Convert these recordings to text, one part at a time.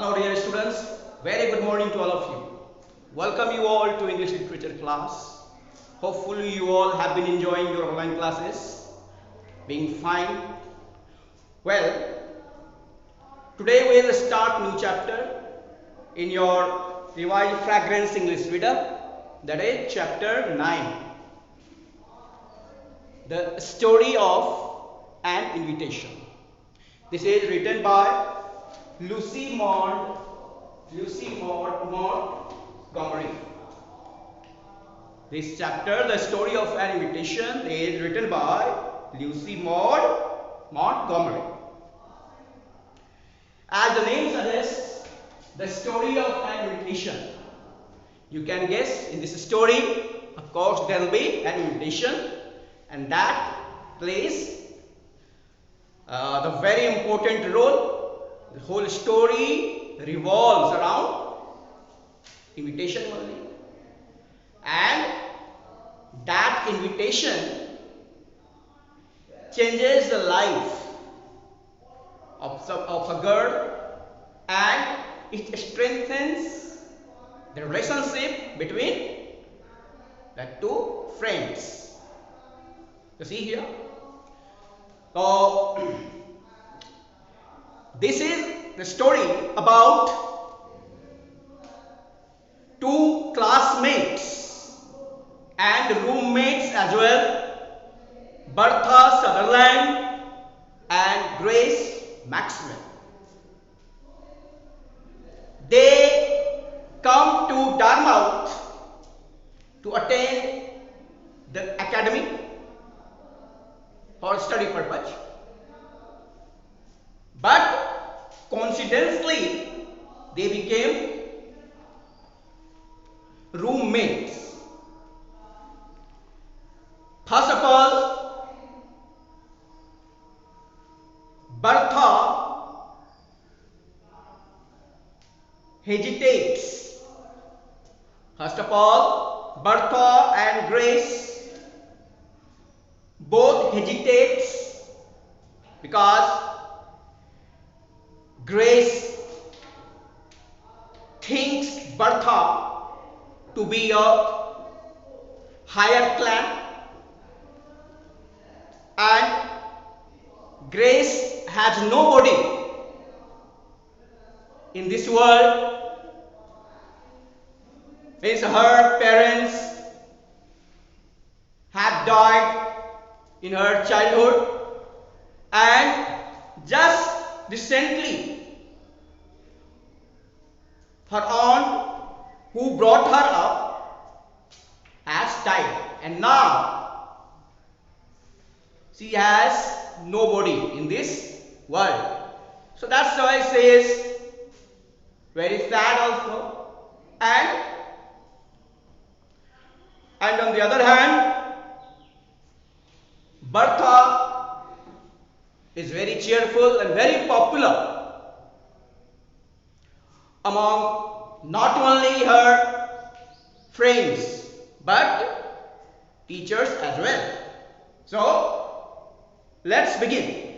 Hello dear students, very good morning to all of you. Welcome you all to English literature class. Hopefully you all have been enjoying your online classes, being fine. Well, today we will start new chapter in your revised fragrance English reader, that is chapter 9. The story of an invitation. This is written by Lucy Maud Montgomery. This chapter, the story of an invitation, is written by Lucy Maud Montgomery. As the name suggests, the story of an invitation. You can guess in this story, of course, there will be an invitation, and that plays the very important role. The whole story revolves around invitation only, and that invitation changes the life of a girl, and it strengthens the relationship between the two friends. You see here. So this is the story about two classmates and roommates as well, Bertha Sutherland and Grace Maxwell. They come to Dartmouth to attend the academy for study purpose. But coincidentally, they became roommates. First of all, Bertha hesitates. First of all, Bertha and Grace both hesitates because Grace thinks Bertha to be a higher class, and Grace has nobody in this world. Means her parents have died in her childhood, and just recently her aunt who brought her up has died, and now she has nobody in this world. So that's why she is very sad also. And on the other hand, Bertha is very cheerful and very popular among not only her friends but teachers as well. So let's begin.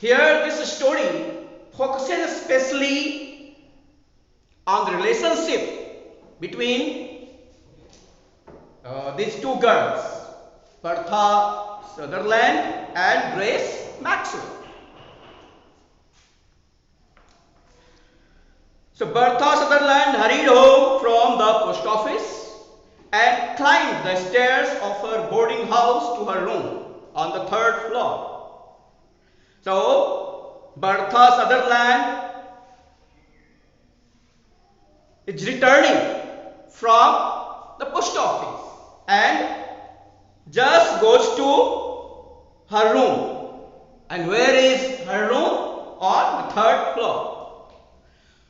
Here this story focuses especially on the relationship between these two girls, Bertha Sutherland and Grace Maxwell. So Bertha Sutherland hurried home from the post office and climbed the stairs of her boarding house to her room on the 3rd floor. So Bertha Sutherland is returning from the post office and just goes to her room. And where is her room? On the 3rd floor.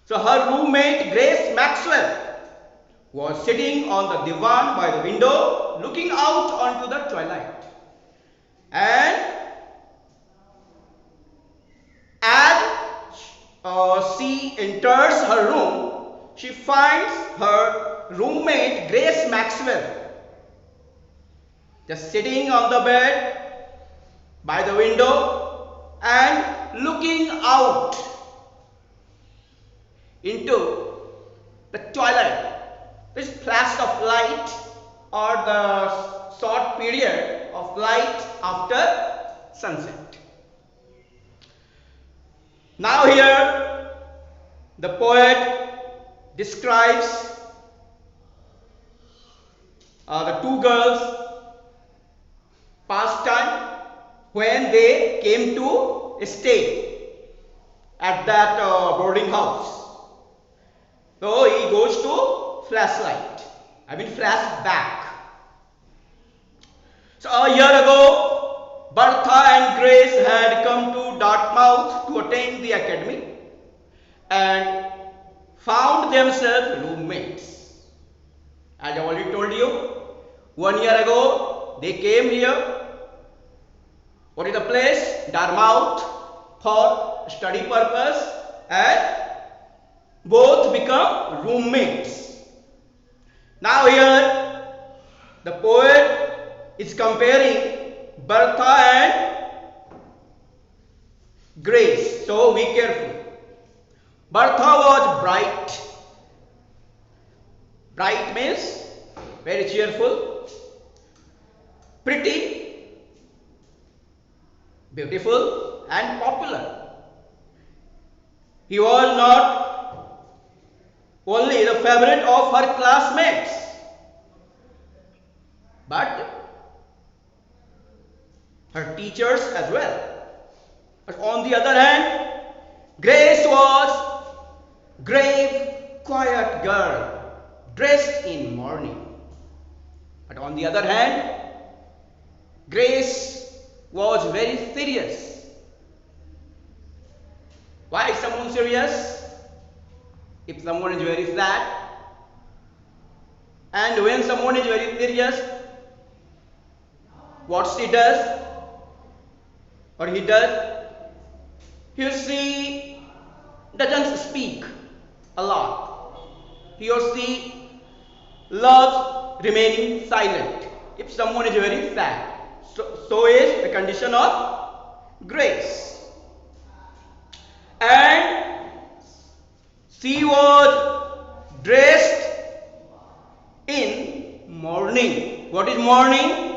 So her roommate Grace Maxwell was sitting on the divan by the window, looking out onto the twilight. And as she enters her room, she finds her roommate Grace Maxwell just sitting on the bed by the window and looking out into the twilight. This flash of light or the short period of light after sunset. Now here the poet describes the two girls past time when they came to stay at that boarding house. So he goes to flashlight, flashback. So a year ago, Bertha and Grace had come to Dartmouth to attend the academy and found themselves roommates. As I already told you, 1 year ago they came here. What is the place? Dartmouth, for study purpose, and both become roommates. Now here the poet is comparing Bertha and Grace. So be careful. Bertha was bright. Bright means very cheerful, pretty, beautiful and popular. He was not only the favorite of her classmates, but her teachers as well. But on the other hand, Grace was grave, quiet girl, dressed in mourning. But on the other hand, Grace was very serious. Why is someone serious? If someone is very sad, and when someone is very serious, what she does or he does, he or she doesn't speak a lot. He or she loves remaining silent. If someone is very sad, so is the condition of Grace. And she was dressed in mourning. What is mourning?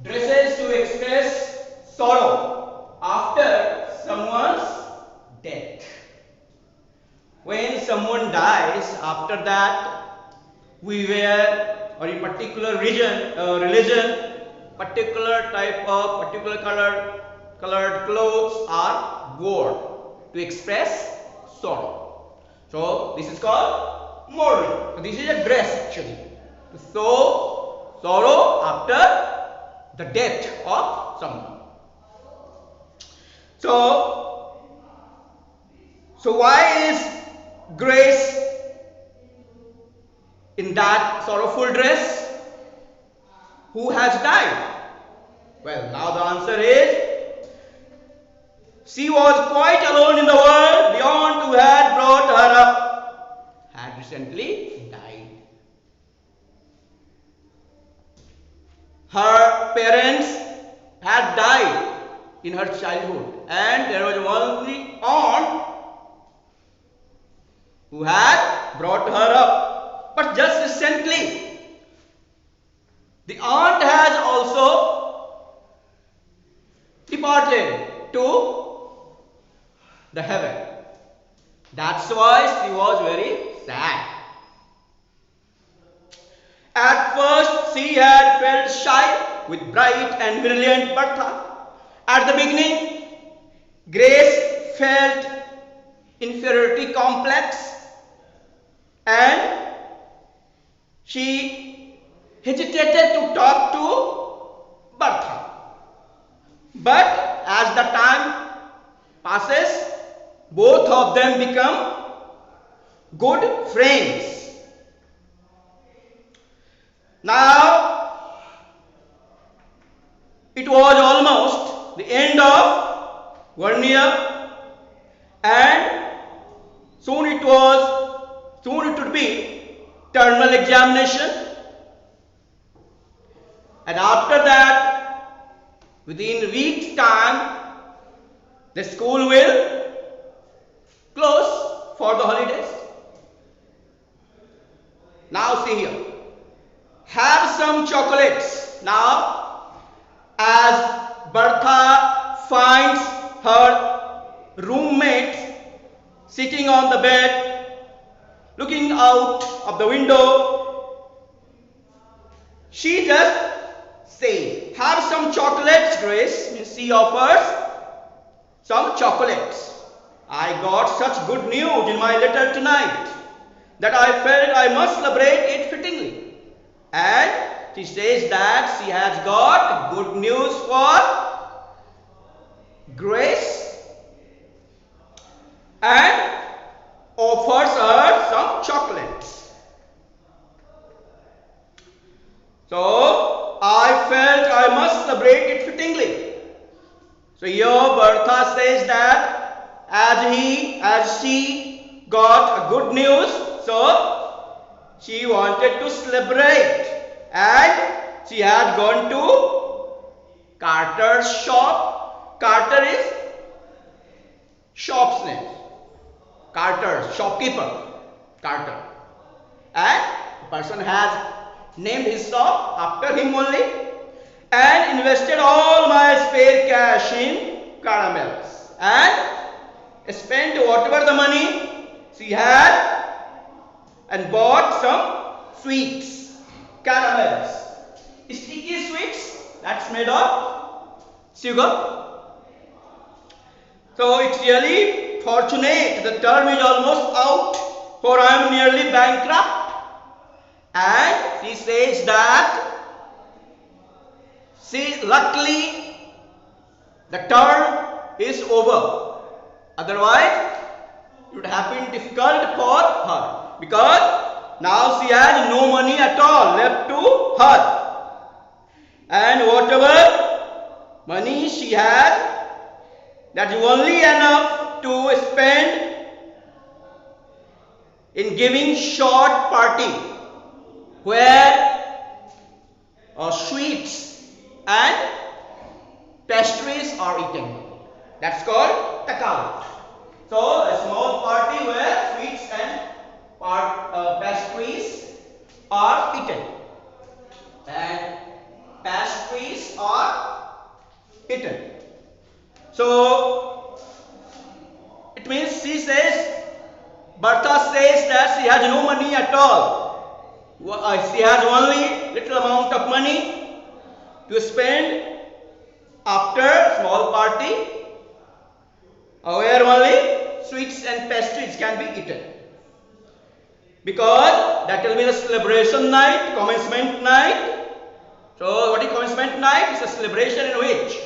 Dresses to express sorrow after someone's death. When someone dies, after that we wear, or in particular religion, particular type of particular colored clothes are worn to express sorrow. So this is called mourning. So this is a dress actually to show sorrow after the death of someone. So why is Grace in that sorrowful dress? Who has died? Well, now the answer is she was quite alone in the world. The aunt who had brought her up had recently died. Her parents had died in her childhood, and there was only aunt who had brought her up. But just recently, the aunt has also departed to the heaven. That's why she was very sad. At first, she had felt shy with bright and brilliant Bertha. At the beginning, Grace felt inferiority complex and she hesitated to talk to Bertha. But as the time passes, both of them become good friends. Now, it was almost the end of 1 year, and soon it would be terminal examination, and after that, within a week's time, the school will close for the holidays. Now see here. Have some chocolates. Now, as Bertha finds her roommate sitting on the bed, looking out of the window, she just says, have some chocolates, Grace. Means she offers some chocolates. I got such good news in my letter tonight that I felt I must celebrate it fittingly. And she says that she has got good news for Grace and offers her some chocolates. So I felt I must celebrate it fittingly. So here Bertha says that as she got a good news, so she wanted to celebrate and she had gone to Carter's shop. Carter is shop's name. Carter, shopkeeper, Carter. And the person has named his shop after him only and invested all my spare cash in caramels and spent whatever the money she had and bought some sweets, caramels, sticky sweets that's made of sugar. So it's really fortunate. The term is almost out, for I am nearly bankrupt. And she says that luckily the term is over. Otherwise, it would have been difficult for her because now she has no money at all left to her. And whatever money she had, that is only enough to spend in giving short party where sweets and pastries are eaten. That's called takeout. So a small party where sweets and pastries are eaten. And pastries are eaten. So it means Bertha says that she has no money at all. She has only little amount of money to spend after small party where only sweets and pastries can be eaten. Because that will be the celebration night, commencement night. So what is commencement night? It's a celebration in which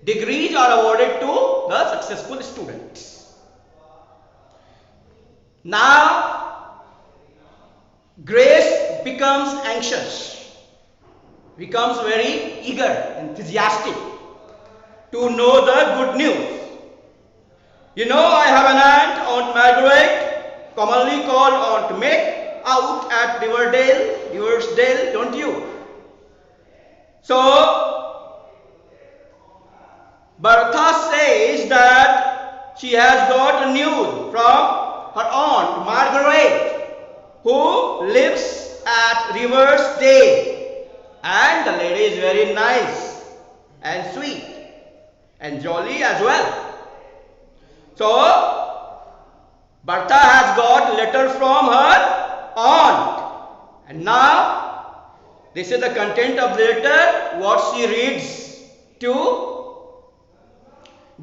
degrees are awarded to the successful students. Now, Grace becomes anxious, becomes very eager, enthusiastic to know the good news. You know, I have an aunt, Aunt Margaret, commonly called Aunt Meg, out at Riversdale, don't you? So, Bertha says that she has got news from her aunt Margaret, who lives at Riversdale, and the lady is very nice and sweet and jolly as well. So Bertha has got a letter from her aunt, and now this is the content of the letter, what she reads to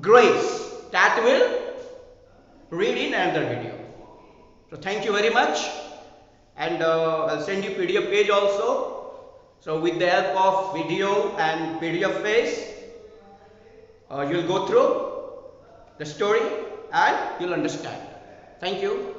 Grace. That will read in another video. So thank you very much, and I'll send you PDF page also. So with the help of video and PDF page, you'll go through the story and you'll understand. Thank you.